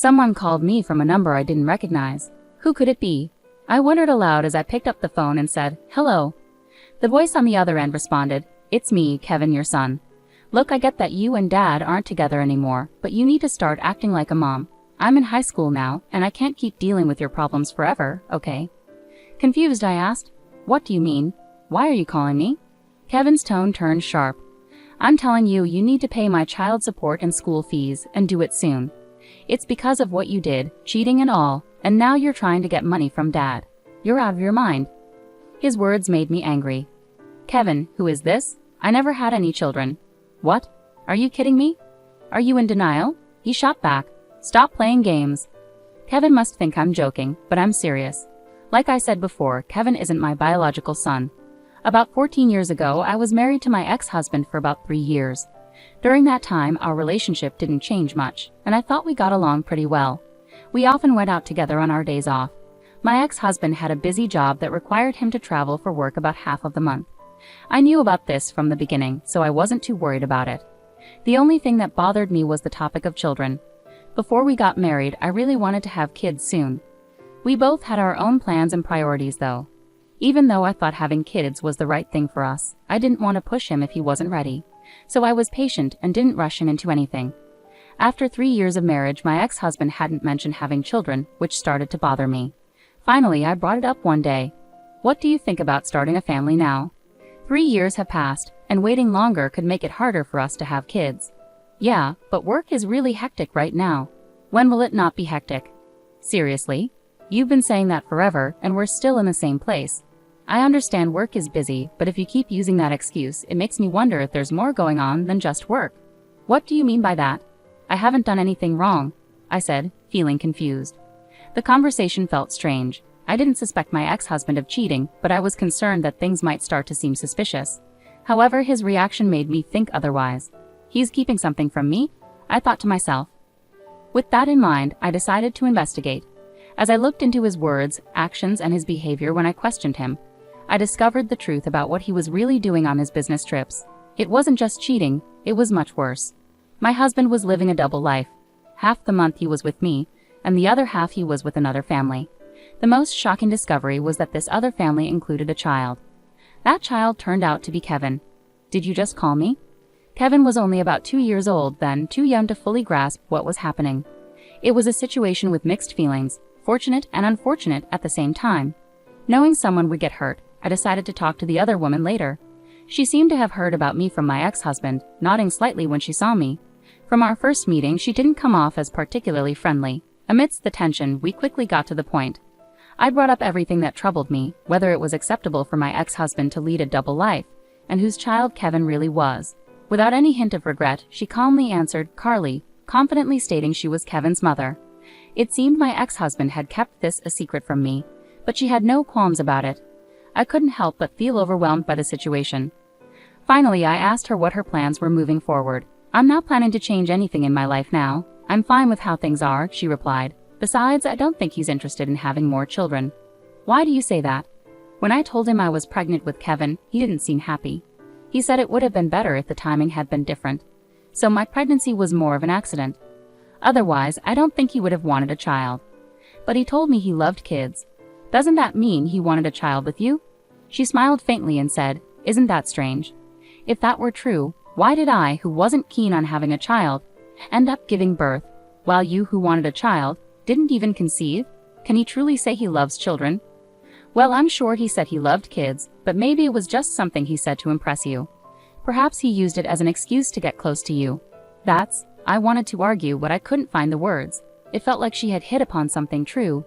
Someone called me from a number I didn't recognize. Who could it be? I wondered aloud as I picked up the phone and said, "Hello." The voice on the other end responded, "It's me, Kevin, your son. Look, I get that you and Dad aren't together anymore, but you need to start acting like a mom. I'm in high school now, and I can't keep dealing with your problems forever, okay?" Confused, I asked, "What do you mean? Why are you calling me?" Kevin's tone turned sharp. "I'm telling you, you need to pay my child support and school fees, and do it soon. It's because of what you did, cheating and all, and now you're trying to get money from Dad. You're out of your mind." His words made me angry. "Kevin, who is this? I never had any children." "What? Are you kidding me? Are you in denial?" He shot back. "Stop playing games." Kevin must think I'm joking, but I'm serious. Like I said before, Kevin isn't my biological son. About 14 years ago, I was married to my ex-husband for about 3 years. During that time, our relationship didn't change much, and I thought we got along pretty well. We often went out together on our days off. My ex-husband had a busy job that required him to travel for work about half of the month. I knew about this from the beginning, so I wasn't too worried about it. The only thing that bothered me was the topic of children. Before we got married, I really wanted to have kids soon. We both had our own plans and priorities though. Even though I thought having kids was the right thing for us, I didn't want to push him if he wasn't ready. So I was patient and didn't rush him into anything. After 3 years of marriage, my ex-husband hadn't mentioned having children, which started to bother me. Finally, I brought it up one day. "What do you think about starting a family now? 3 years have passed, and waiting longer could make it harder for us to have kids." "Yeah, but work is really hectic right now." "When will it not be hectic?" "Seriously? You've been saying that forever, and we're still in the same place." "I understand work is busy, but if you keep using that excuse, it makes me wonder if there's more going on than just work." "What do you mean by that?" "I haven't done anything wrong," I said, feeling confused. The conversation felt strange. I didn't suspect my ex-husband of cheating, but I was concerned that things might start to seem suspicious. However, his reaction made me think otherwise. He's keeping something from me? I thought to myself. With that in mind, I decided to investigate. As I looked into his words, actions, and his behavior when I questioned him, I discovered the truth about what he was really doing on his business trips. It wasn't just cheating, it was much worse. My husband was living a double life. Half the month he was with me, and the other half he was with another family. The most shocking discovery was that this other family included a child. That child turned out to be Kevin. Did you just call me? Kevin was only about 2 years old then, too young to fully grasp what was happening. It was a situation with mixed feelings, fortunate and unfortunate at the same time. Knowing someone would get hurt, I decided to talk to the other woman later. She seemed to have heard about me from my ex-husband, nodding slightly when she saw me. From our first meeting, she didn't come off as particularly friendly. Amidst the tension, we quickly got to the point. I brought up everything that troubled me, whether it was acceptable for my ex-husband to lead a double life, and whose child Kevin really was. Without any hint of regret, she calmly answered, "Carly," confidently stating she was Kevin's mother. It seemed my ex-husband had kept this a secret from me, but she had no qualms about it. I couldn't help but feel overwhelmed by the situation. Finally, I asked her what her plans were moving forward. "I'm not planning to change anything in my life now. I'm fine with how things are," she replied. "Besides, I don't think he's interested in having more children." "Why do you say that?" "When I told him I was pregnant with Kevin, he didn't seem happy. He said it would have been better if the timing had been different. So my pregnancy was more of an accident. Otherwise, I don't think he would have wanted a child. But he told me he loved kids. Doesn't that mean he wanted a child with you?" She smiled faintly and said, "Isn't that strange? If that were true, why did I, who wasn't keen on having a child, end up giving birth, while you, who wanted a child, didn't even conceive? Can he truly say he loves children?" "Well, I'm sure he said he loved kids, but maybe it was just something he said to impress you. Perhaps he used it as an excuse to get close to you." I wanted to argue, but I couldn't find the words. It felt like she had hit upon something true,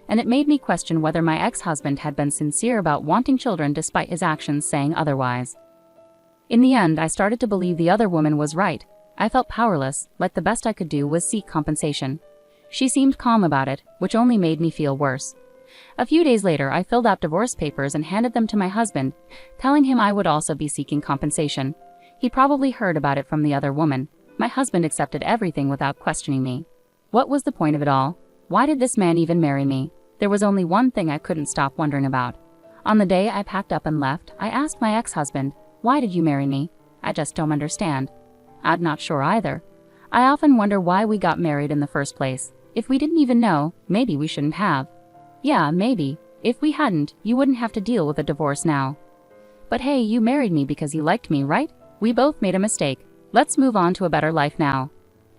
and it made me question whether my ex-husband had been sincere about wanting children despite his actions saying otherwise. In the end, I started to believe the other woman was right. I felt powerless, like the best I could do was seek compensation. She seemed calm about it, which only made me feel worse. A few days later, I filled out divorce papers and handed them to my husband, telling him I would also be seeking compensation. He probably heard about it from the other woman. My husband accepted everything without questioning me. What was the point of it all? Why did this man even marry me? There was only one thing I couldn't stop wondering about. On the day I packed up and left, I asked my ex-husband, "Why did you marry me? I just don't understand." "I'm not sure either. I often wonder why we got married in the first place. If we didn't even know, maybe we shouldn't have. Yeah, maybe. If we hadn't, you wouldn't have to deal with a divorce now. But hey, you married me because you liked me, right? We both made a mistake. Let's move on to a better life now.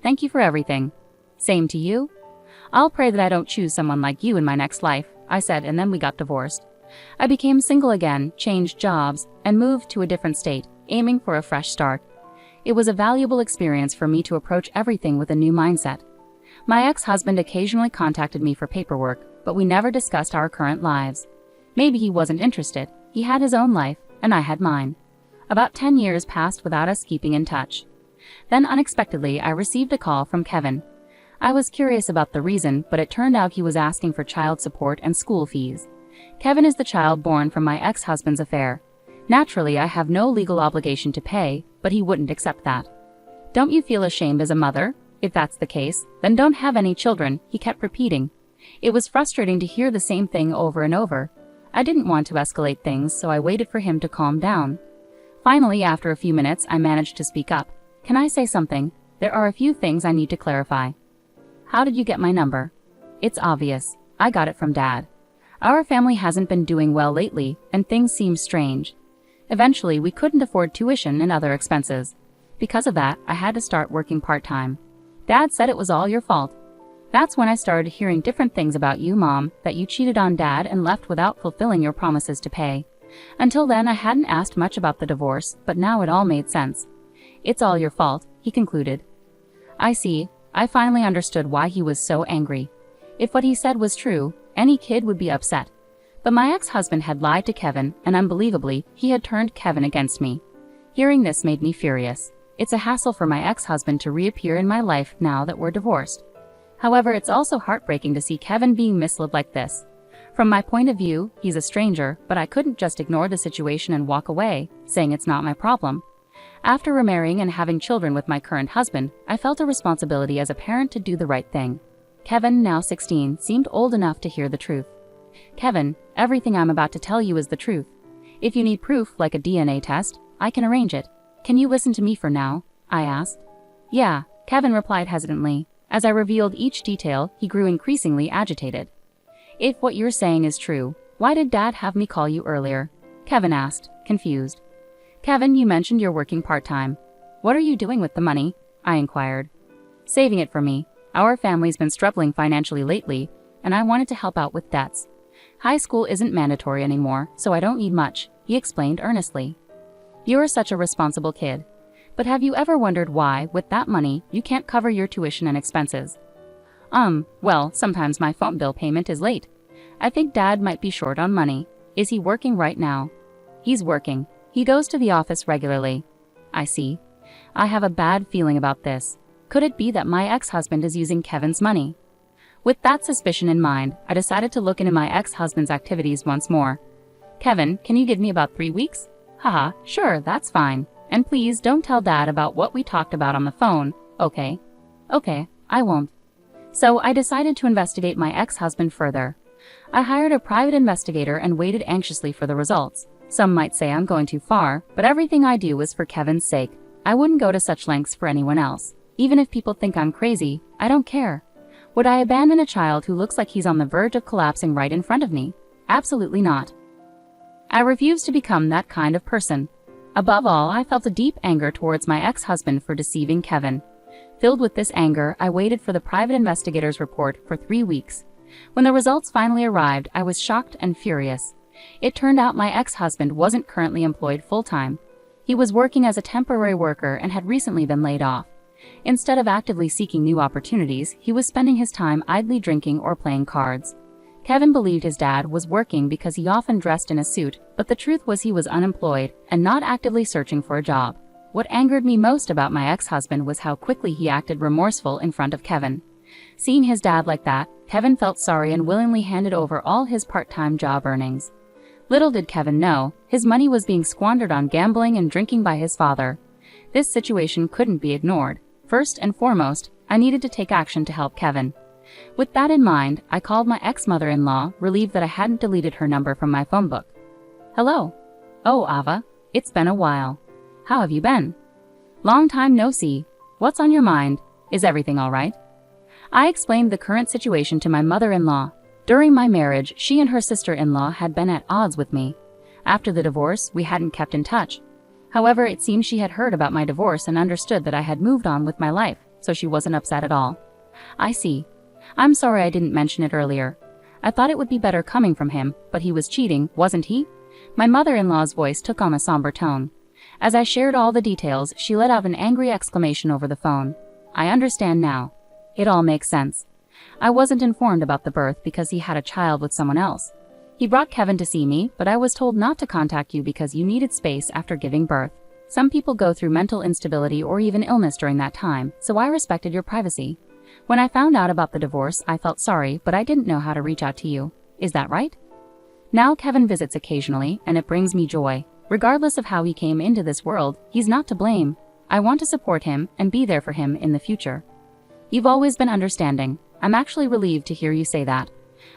Thank you for everything. Same to you. I'll pray that I don't choose someone like you in my next life, I said, and then we got divorced. I became single again, changed jobs, and moved to a different state, aiming for a fresh start. It was a valuable experience for me to approach everything with a new mindset. My ex-husband occasionally contacted me for paperwork, but we never discussed our current lives. Maybe he wasn't interested. He had his own life, and I had mine. About 10 years passed without us keeping in touch. Then unexpectedly, I received a call from Kevin. I was curious about the reason, but it turned out he was asking for child support and school fees. Kevin is the child born from my ex-husband's affair. Naturally, I have no legal obligation to pay, but he wouldn't accept that. Don't you feel ashamed as a mother? If that's the case, then don't have any children, he kept repeating. It was frustrating to hear the same thing over and over. I didn't want to escalate things, so I waited for him to calm down. Finally, after a few minutes, I managed to speak up. Can I say something? There are a few things I need to clarify. How did you get my number? It's obvious. I got it from Dad. Our family hasn't been doing well lately, and things seem strange. Eventually, we couldn't afford tuition and other expenses. Because of that, I had to start working part-time. Dad said it was all your fault. That's when I started hearing different things about you, Mom, that you cheated on Dad and left without fulfilling your promises to pay. Until then, I hadn't asked much about the divorce, but now it all made sense. It's all your fault, he concluded. I see. I finally understood why he was so angry. If what he said was true, any kid would be upset. But my ex-husband had lied to Kevin, and unbelievably, he had turned Kevin against me. Hearing this made me furious. It's a hassle for my ex-husband to reappear in my life now that we're divorced. However, it's also heartbreaking to see Kevin being misled like this. From my point of view, he's a stranger, but I couldn't just ignore the situation and walk away, saying it's not my problem. After remarrying and having children with my current husband, I felt a responsibility as a parent to do the right thing. Kevin, now 16, seemed old enough to hear the truth. Kevin, everything I'm about to tell you is the truth. If you need proof, like a DNA test, I can arrange it. Can you listen to me for now? I asked. Yeah, Kevin replied hesitantly. As I revealed each detail, he grew increasingly agitated. If what you're saying is true, why did Dad have me call you earlier? Kevin asked, confused. Kevin, you mentioned you're working part-time. What are you doing with the money? I inquired. Saving it for me. Our family's been struggling financially lately, and I wanted to help out with debts. High school isn't mandatory anymore, so I don't need much, he explained earnestly. You're such a responsible kid. But have you ever wondered why, with that money, you can't cover your tuition and expenses? Well, sometimes my phone bill payment is late. I think Dad might be short on money. Is he working right now? He's working. He goes to the office regularly. I see. I have a bad feeling about this. Could it be that my ex-husband is using Kevin's money? With that suspicion in mind, I decided to look into my ex-husband's activities once more. Kevin, can you give me about 3 weeks? Haha, sure, that's fine. And please don't tell Dad about what we talked about on the phone, okay? Okay, I won't. So I decided to investigate my ex-husband further. I hired a private investigator and waited anxiously for the results. Some might say I'm going too far, but everything I do is for Kevin's sake. I wouldn't go to such lengths for anyone else. Even if people think I'm crazy, I don't care. Would I abandon a child who looks like he's on the verge of collapsing right in front of me? Absolutely not. I refuse to become that kind of person. Above all, I felt a deep anger towards my ex-husband for deceiving Kevin. Filled with this anger, I waited for the private investigator's report for 3 weeks. When the results finally arrived, I was shocked and furious. It turned out my ex-husband wasn't currently employed full-time. He was working as a temporary worker and had recently been laid off. Instead of actively seeking new opportunities, he was spending his time idly drinking or playing cards. Kevin believed his dad was working because he often dressed in a suit, but the truth was he was unemployed and not actively searching for a job. What angered me most about my ex-husband was how quickly he acted remorseful in front of Kevin. Seeing his dad like that, Kevin felt sorry and willingly handed over all his part-time job earnings. Little did Kevin know, his money was being squandered on gambling and drinking by his father. This situation couldn't be ignored. First and foremost, I needed to take action to help Kevin. With that in mind, I called my ex-mother-in-law, relieved that I hadn't deleted her number from my phone book. Hello. Oh, Ava. It's been a while. How have you been? Long time no see. What's on your mind? Is everything all right? I explained the current situation to my mother-in-law. During my marriage, she and her sister-in-law had been at odds with me. After the divorce, we hadn't kept in touch. However, it seemed she had heard about my divorce and understood that I had moved on with my life, so she wasn't upset at all. I see. I'm sorry I didn't mention it earlier. I thought it would be better coming from him, but he was cheating, wasn't he? My mother-in-law's voice took on a somber tone. As I shared all the details, she let out an angry exclamation over the phone. I understand now. It all makes sense. I wasn't informed about the birth because he had a child with someone else. He brought Kevin to see me, but I was told not to contact you because you needed space after giving birth. Some people go through mental instability or even illness during that time, so I respected your privacy. When I found out about the divorce, I felt sorry, but I didn't know how to reach out to you. Is that right? Now Kevin visits occasionally, and it brings me joy. Regardless of how he came into this world, he's not to blame. I want to support him and be there for him in the future. You've always been understanding. I'm actually relieved to hear you say that.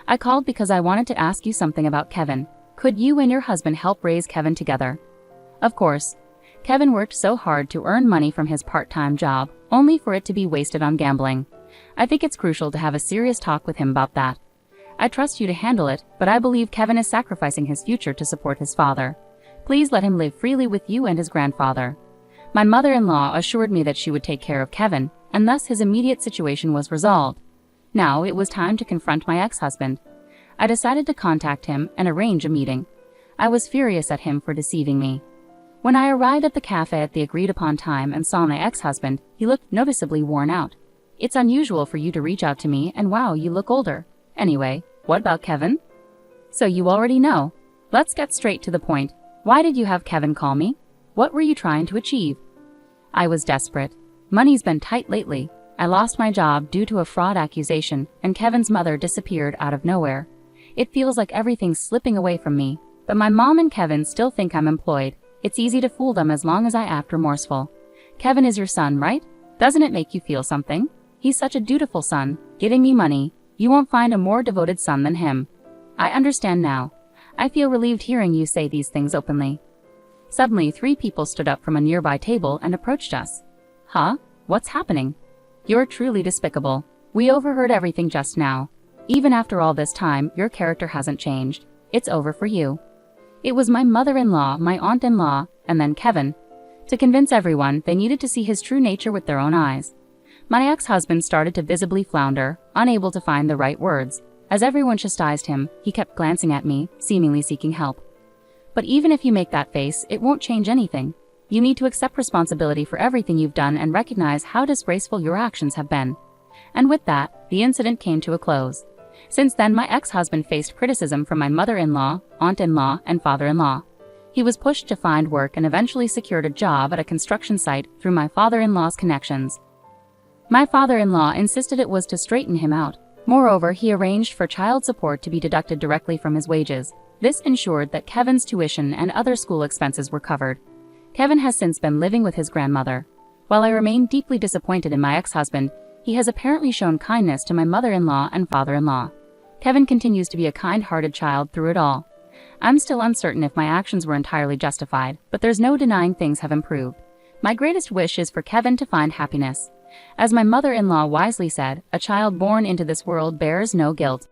I called because I wanted to ask you something about Kevin. Could you and your husband help raise Kevin together? Of course. Kevin worked so hard to earn money from his part-time job, only for it to be wasted on gambling. I think it's crucial to have a serious talk with him about that. I trust you to handle it, but I believe Kevin is sacrificing his future to support his father. Please let him live freely with you and his grandfather. My mother-in-law assured me that she would take care of Kevin, and thus his immediate situation was resolved. Now it was time to confront my ex-husband. I decided to contact him and arrange a meeting. I was furious at him for deceiving me. When I arrived at the cafe at the agreed-upon time and saw my ex-husband, he looked noticeably worn out. It's unusual for you to reach out to me, and wow, you look older. Anyway, what about Kevin? So you already know. Let's get straight to the point. Why did you have Kevin call me? What were you trying to achieve? I was desperate. Money's been tight lately. I lost my job due to a fraud accusation, and Kevin's mother disappeared out of nowhere. It feels like everything's slipping away from me, but my mom and Kevin still think I'm employed. It's easy to fool them as long as I act remorseful. Kevin is your son, right? Doesn't it make you feel something? He's such a dutiful son, giving me money. You won't find a more devoted son than him. I understand now. I feel relieved hearing you say these things openly. Suddenly, 3 people stood up from a nearby table and approached us. Huh? What's happening? You're truly despicable. We overheard everything just now. Even after all this time, your character hasn't changed. It's over for you. It was my mother-in-law, my aunt-in-law, and then Kevin. To convince everyone, they needed to see his true nature with their own eyes. My ex-husband started to visibly flounder, unable to find the right words. As everyone chastised him, he kept glancing at me, seemingly seeking help. But even if you make that face, it won't change anything. You need to accept responsibility for everything you've done and recognize how disgraceful your actions have been. And with that, the incident came to a close. Since then, my ex-husband faced criticism from my mother-in-law, aunt-in-law, and father-in-law. He was pushed to find work and eventually secured a job at a construction site through my father-in-law's connections. My father-in-law insisted it was to straighten him out. Moreover, he arranged for child support to be deducted directly from his wages. This ensured that Kevin's tuition and other school expenses were covered. Kevin has since been living with his grandmother. While I remain deeply disappointed in my ex-husband, he has apparently shown kindness to my mother-in-law and father-in-law. Kevin continues to be a kind-hearted child through it all. I'm still uncertain if my actions were entirely justified, but there's no denying things have improved. My greatest wish is for Kevin to find happiness. As my mother-in-law wisely said, a child born into this world bears no guilt.